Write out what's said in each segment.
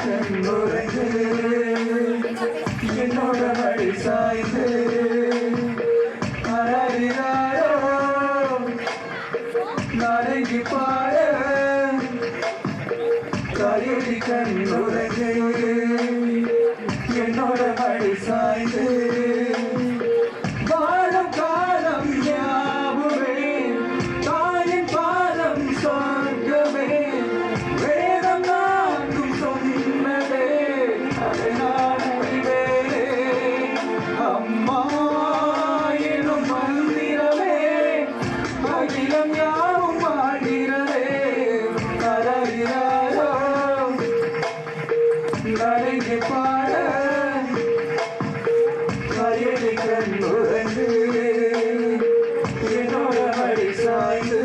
கண்ணுறங்கு என்னோட மடி சாய்ந்து அழகிறாரோ நாளைக்கு பாட கருதி கண்ணுறங்கு என்னோட மடி சாய்ந்து வாழும் காலம் யாவுமே தாயின் பாதம் சொர்க்கமே வேதம் நான்கும் சொன்னதே அதை நான் அறிவேனே அம்மா எனும் மந்திரமே அகிலம் யாவும் வாழ்கிறதே அழகிறாரோ நடைக்கு பாட கயலி கண்ணுறங்கு என்னோட மடி சாய்ந்து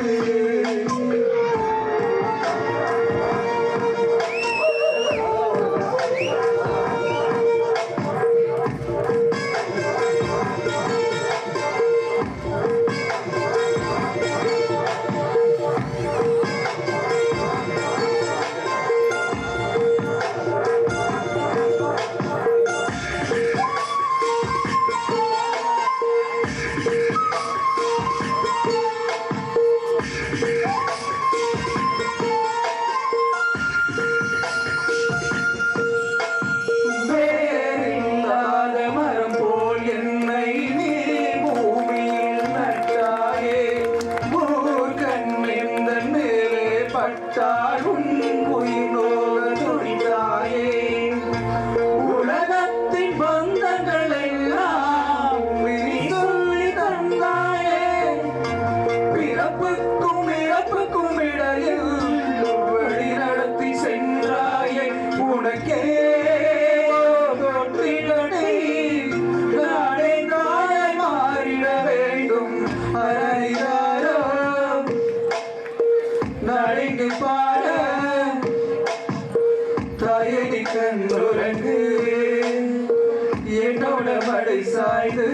பட்டாலும் உயிரோடு துணிந்தாயே உலகத்தின் பந்தங்கள் எல்லாம் விதி சொல்லி தந்தாயே பிறப்புக்கும் இறப்புக்கும் இடையில் வழி நடத்தி சென்றாயே உனக்கே தொட்டிலடி நாடே தாயாய் மாறிட வேண்டும் அறையாரோ நடைக்கு பாட தாயடி கண்ணுறங்கு என்னோட மடை சாய்ந்து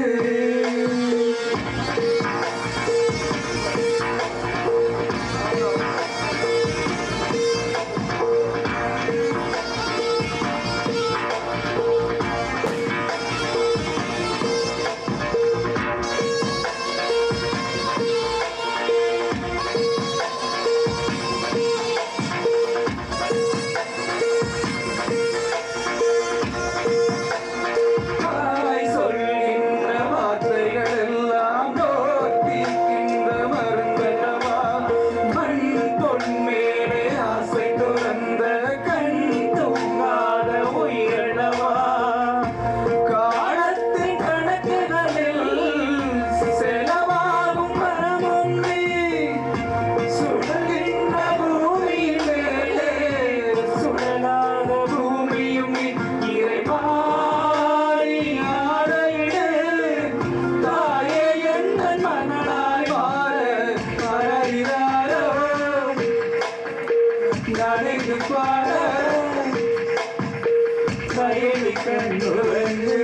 நடைக்கு பாட கயலி கண்ணுறங்கு